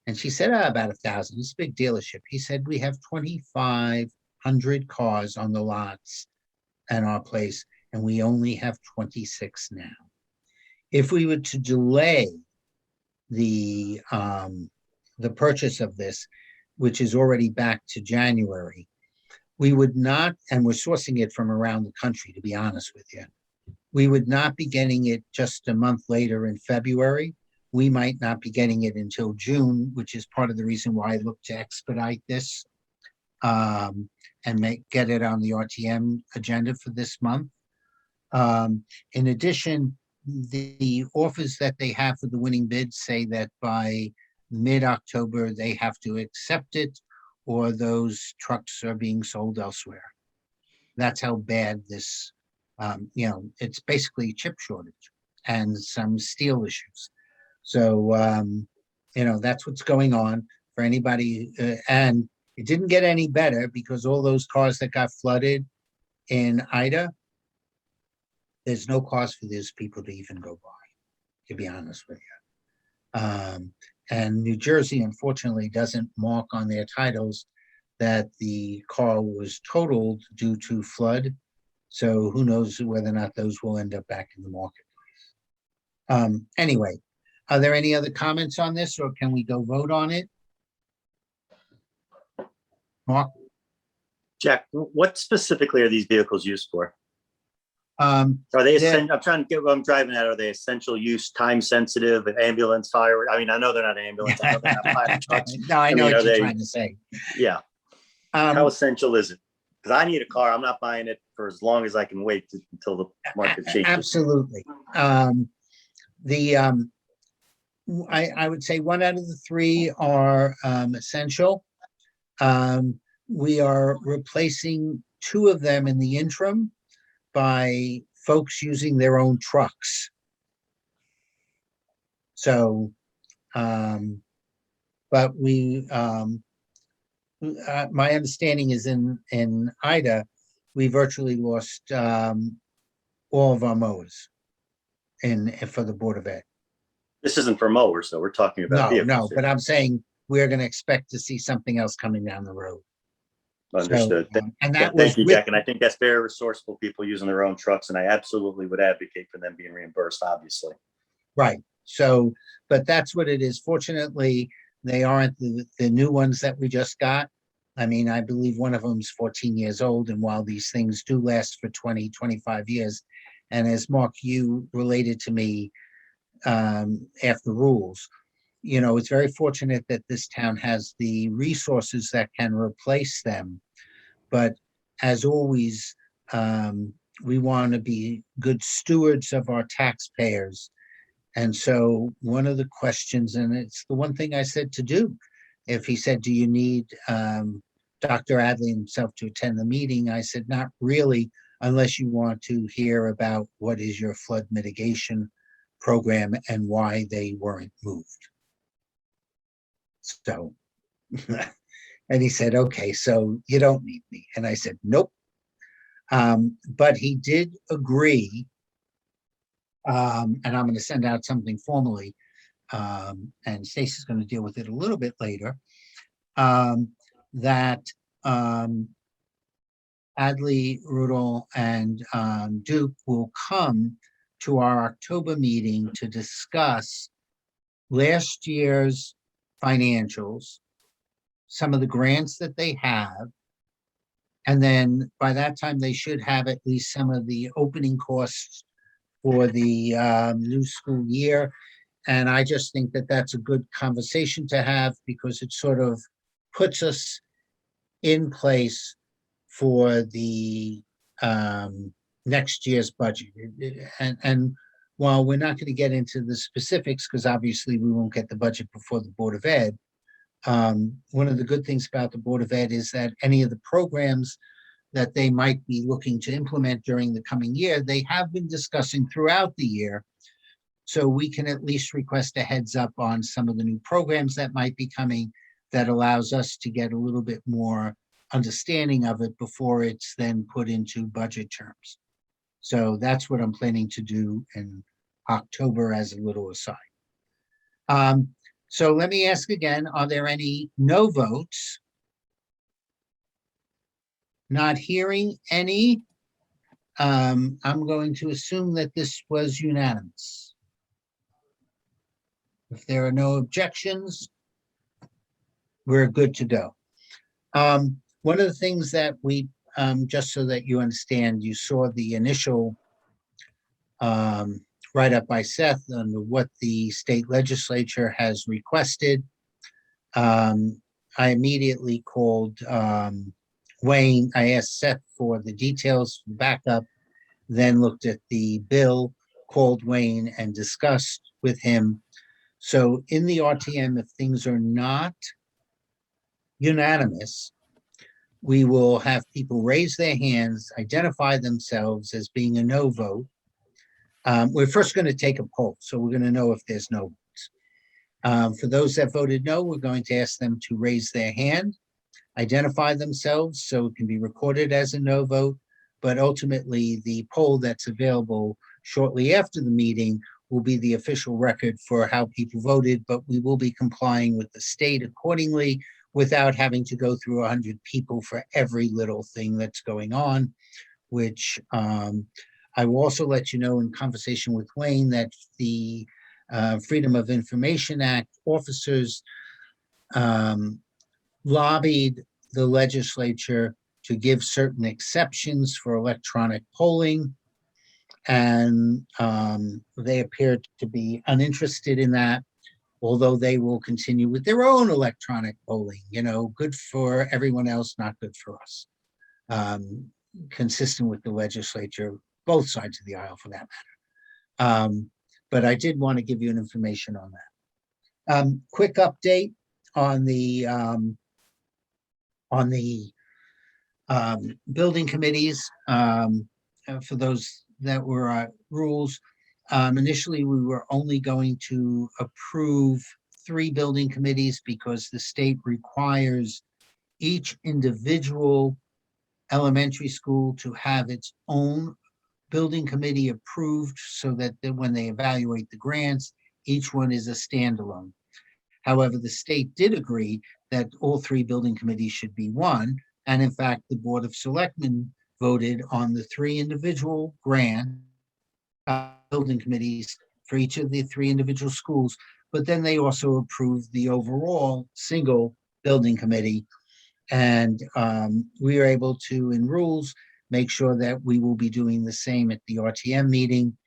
Speaker 1: And she said, about 1,000. It's a big dealership. He said, we have 2,500 cars on the lots at our place, and we only have 26 now. If we were to delay the purchase of this, which is already back to January, we would not, and we're sourcing it from around the country, to be honest with you, we would not be getting it just a month later in February. We might not be getting it until June, which is part of the reason why I look to expedite this and get it on the RTM agenda for this month. In addition, the offers that they have for the winning bids say that by mid-October, they have to accept it or those trucks are being sold elsewhere. That's how bad this, it's basically chip shortage and some steel issues. So, that's what's going on for anybody. And it didn't get any better because all those cars that got flooded in Ida, there's no cause for these people to even go by, to be honest with you. And New Jersey, unfortunately, doesn't mark on their titles that the car was totaled due to flood. So who knows whether or not those will end up back in the marketplace. Anyway, are there any other comments on this, or can we go vote on it? Mark?
Speaker 10: Jack, what specifically are these vehicles used for?
Speaker 1: Are
Speaker 10: they essential? I'm trying to get what I'm driving at. Are they essential use, time sensitive, ambulance, fire? I mean, I know they're not ambulance. I know they're not fire trucks.
Speaker 1: No, I know
Speaker 10: mean,
Speaker 1: what you're trying to say.
Speaker 10: Yeah. How essential is it? Because I need a car. I'm not buying it for as long as I can wait until the market changes.
Speaker 1: Absolutely. I would say 1 out of the 3 are essential. We are replacing 2 of them in the interim by folks using their own trucks. So, but my understanding is in Ida, we virtually lost all of our mowers for the Board of Ed.
Speaker 10: This isn't for mowers, though. We're talking about vehicles.
Speaker 1: No, but I'm saying we're going to expect to see something else coming down the road.
Speaker 10: Understood.
Speaker 1: So, and that
Speaker 10: Thank you,
Speaker 1: was
Speaker 10: Jack. And I think that's very resourceful people using their own trucks, and I absolutely would advocate for them being reimbursed, obviously.
Speaker 1: right. So, but that's what it is. Fortunately, they aren't the new ones that we just got. I mean, I believe one of them's 14 years old, and while these things do last for 20, 25 years, and as Mark, you related to me after rules, it's very fortunate that this town has the resources that can replace them. But as always, we want to be good stewards of our taxpayers. And so one of the questions, and it's the one thing I said to do, if he said, do you need Dr. Adley himself to attend the meeting? I said, not really, unless you want to hear about what is your flood mitigation program and why they weren't moved. So, and he said, okay, so you don't need me. And I said, nope. But he did agree, and I'm going to send out something formally, and Stacey's going to deal with it a little bit later, that Adley, Rudolph, and Duke will come to our October meeting to discuss last year's financials, some of the grants that they have, and then by that time they should have at least some of the opening costs for the new school year. And I just think that that's a good conversation to have because it sort of puts us in place for the next year's budget. And while we're not going to get into the specifics, because obviously we won't get the budget before the Board of Ed, one of the good things about the Board of Ed is that any of the programs that they might be looking to implement during the coming year, they have been discussing throughout the year. So we can at least request a heads up on some of the new programs that might be coming that allows us to get a little bit more understanding of it before it's then put into budget terms. So that's what I'm planning to do in October as a little aside. So let me ask again, are there any no votes? Not hearing any. I'm going to assume that this was unanimous. If there are no objections, we're good to go. One of the things that we, just so that you understand, you saw the initial write-up by Seth on what the state legislature has requested. I immediately called Wayne. I asked Seth for the details, backup, then looked at the bill, called Wayne and discussed with him. So in the RTM, if things are not unanimous, we will have people raise their hands, identify themselves as being a no vote. We're first going to take a poll, so we're going to know if there's no votes. For those that voted no, we're going to ask them to raise their hand, identify themselves so it can be recorded as a no vote, but ultimately the poll that's available shortly after the meeting will be the official record for how people voted, but we will be complying with the state accordingly without having to go through 100 people for every little thing that's going on, which I will also let you know in conversation with Wayne that the Freedom of Information Act officers lobbied the legislature to give certain exceptions for electronic polling, and they appeared to be uninterested in that, although they will continue with their own electronic polling, you know, good for everyone else, not good for us. Consistent with the legislature, both sides of the aisle for that matter. But I did want to give you an information on that. Quick update on the building committees. For those that were rules, initially we were only going to approve 3 building committees because the state requires each individual elementary school to have its own building committee approved so that when they evaluate the grants, each one is a standalone. However, the state did agree that all 3 building committees should be one. And in fact, the Board of Selectmen voted on the 3 individual grant building committees for each of the 3 individual schools. But then they also approved the overall single building committee. And we are able to, in rules, make sure that we will be doing the same at the RTM meeting.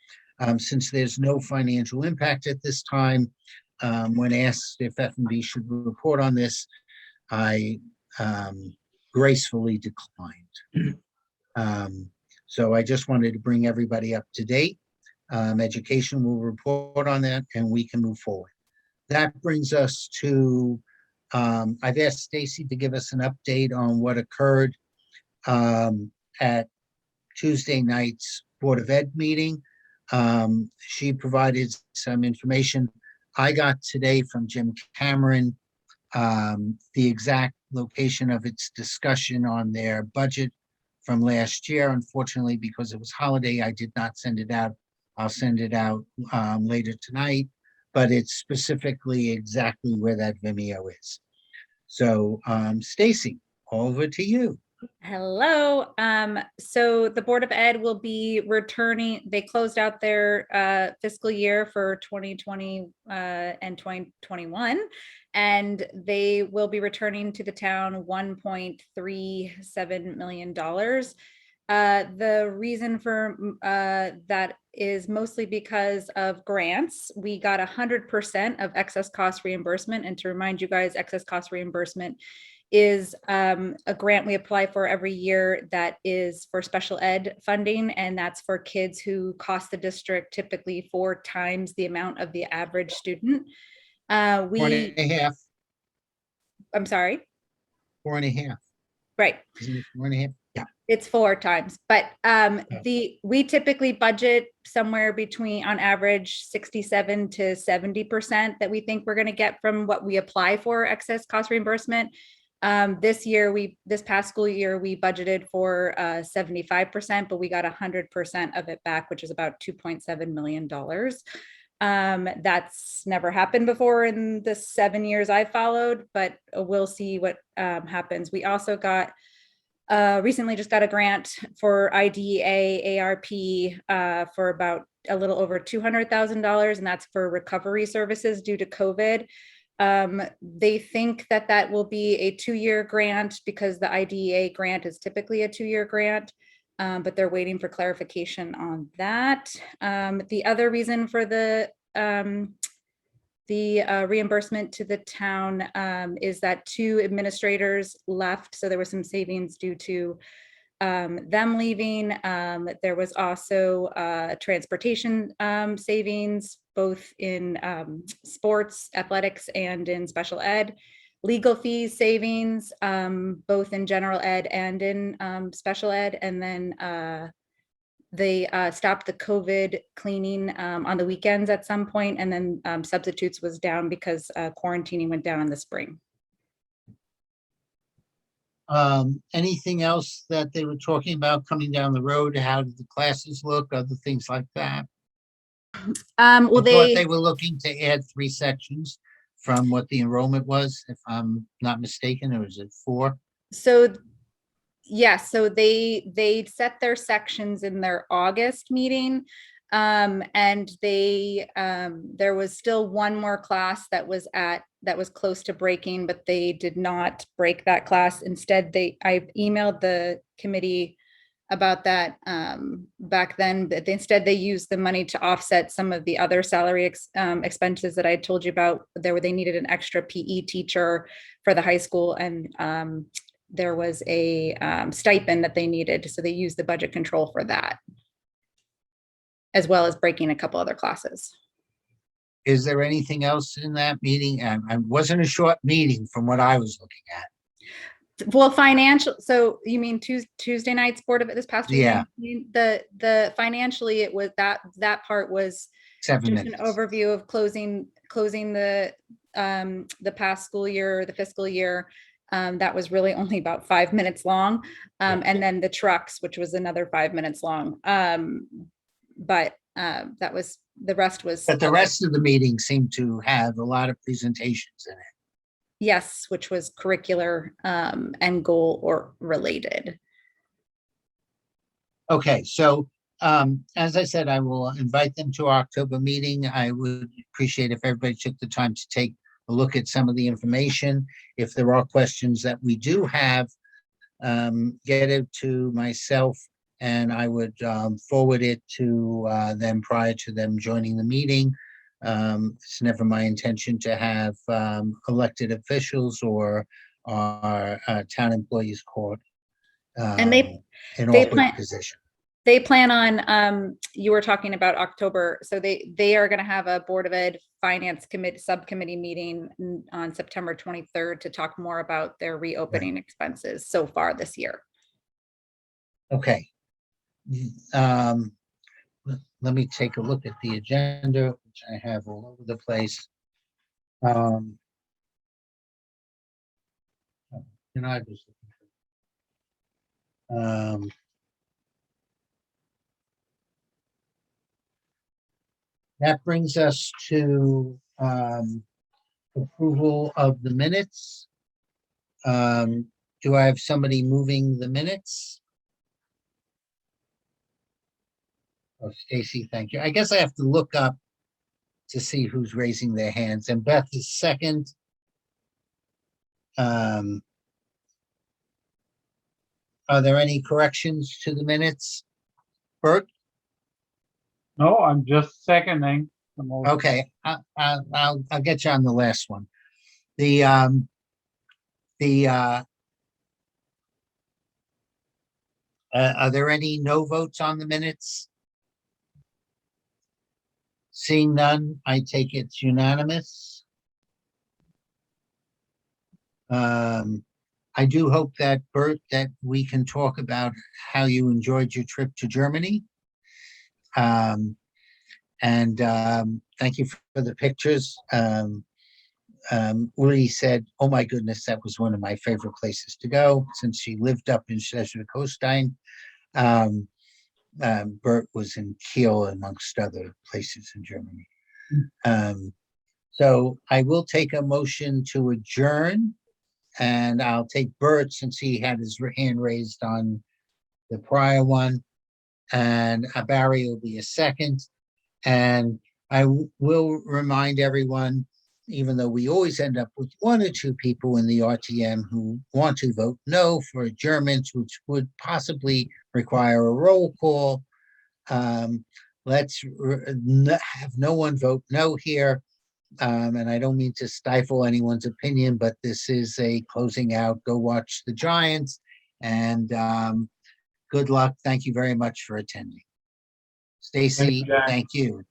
Speaker 1: Since there's no financial impact at this time, when asked if F&B should report on this, I gracefully declined. So I just wanted to bring everybody up to date. Education will report on that and we can move forward. That brings us to, I've asked Stacy to give us an update on what occurred at Tuesday night's Board of Ed meeting. She provided some information I got today from Jim Cameron, the exact location of its discussion on their budget from last year. Unfortunately, because it was holiday, I did not send it out. I'll send it out later tonight, but it's specifically exactly where that Vimeo is. So Stacy, over to you.
Speaker 4: Hello. So the Board of Ed will be returning. They closed out their fiscal year for 2020 and 2021, and they will be returning to the town $1.37 million. The reason for that is mostly because of grants. We got 100% of excess cost reimbursement. And to remind you guys, excess cost reimbursement is a grant we apply for every year that is for special ed funding, and that's for kids who cost the district typically 4 times the amount of the average student.
Speaker 1: 4.5.
Speaker 4: I'm sorry?
Speaker 1: 4.5.
Speaker 4: Right.
Speaker 1: Isn't it 4.5? Yeah.
Speaker 4: It's 4 times, but we typically budget somewhere between, on average, 67 to 70% that we think we're going to get from what we apply for excess cost reimbursement. This past school year, we budgeted for 75%, but we got 100% of it back, which is about $2.7 million. That's never happened before in the 7 years I've followed, but we'll see what happens. We also got recently just got a grant for IDEA ARP for about a little over $200,000, and that's for recovery services due to COVID. They think that that will be a 2-year grant because the IDEA grant is typically a 2-year grant, but they're waiting for clarification on that. The other reason for the reimbursement to the town is that 2 administrators left, so there was some savings due to them leaving. There was also transportation savings, both in sports, athletics, and in special ed. Legal fees savings, both in general ed and in special ed. And then they stopped the COVID cleaning on the weekends at some point, and then substitutes was down because quarantining went down in the spring.
Speaker 1: Anything else that they were talking about coming down the road? How did the classes look? Other things like that?
Speaker 4: Well,
Speaker 1: I thought they were looking to add 3 sections from what the enrollment was, if I'm not mistaken, or is it 4?
Speaker 4: So yes, so they set their sections in their August meeting, and there was still one more class that was close to breaking, but they did not break that class. Instead, I emailed the committee about that back then, but instead they used the money to offset some of the other salary expenses that I told you about. They needed an extra PE teacher for the high school, and there was a stipend that they needed, so they used the budget control for that, as well as breaking a couple other classes.
Speaker 1: Is there anything else in that meeting? It wasn't a short meeting from what I was looking at.
Speaker 4: Well, financial, so you mean Tuesday night's Board of Ed this past weekend?
Speaker 1: Yeah.
Speaker 4: The financially, it was that part was
Speaker 1: 7
Speaker 4: just
Speaker 1: minutes.
Speaker 4: an overview of closing the past school year, the fiscal year. That was really only about 5 minutes long. And then the trucks, which was another 5 minutes long. But that was, the rest was.
Speaker 1: But the rest of the meeting seemed to have a lot of presentations in it.
Speaker 4: Yes, which was curricular and goal or related.
Speaker 1: Okay, so as I said, I will invite them to our October meeting. I would appreciate if everybody took the time to take a look at some of the information. If there are questions that we do have, get it to myself, and I would forward it to them prior to them joining the meeting. It's never my intention to have elected officials or our town employees caught
Speaker 4: And
Speaker 1: in
Speaker 4: they
Speaker 1: awkward
Speaker 4: plan-
Speaker 1: position.
Speaker 4: They plan on, you were talking about October, so they are gonna have a Board of Ed Finance Committee, Subcommittee meeting on September 23rd to talk more about their reopening expenses so far this year.
Speaker 1: Okay. Let me take a look at the agenda, which I have all over the place. And I was looking for. That brings us to approval of the minutes. Do I have somebody moving the minutes? Oh, Stacy, thank you. I guess I have to look up to see who's raising their hands. And Beth is second. Are there any corrections to the minutes? Bert?
Speaker 2: No, I'm just seconding the motion.
Speaker 1: Okay, I'll get you on the last one. Are there any no votes on the minutes? Seeing none, I take it's unanimous. I do hope that, Bert, that we can talk about how you enjoyed your trip to Germany. And thank you for the pictures. Uri said, oh my goodness, that was one of my favorite places to go since she lived up in Schleswig-Holstein. Bert was in Kiel amongst other places in Germany. So I will take a motion to adjourn, and I'll take Bert since he had his hand raised on the prior one, and Barry will be a second. And I will remind everyone, even though we always end up with one or two people in the RTM who want to vote no for adjournments, which would possibly require a roll call. Let's have no one vote no here. And I don't mean to stifle anyone's opinion, but this is a closing out. Go watch the Giants, and good luck. Thank you very much for attending. Stacy,
Speaker 2: Jack.
Speaker 1: thank you.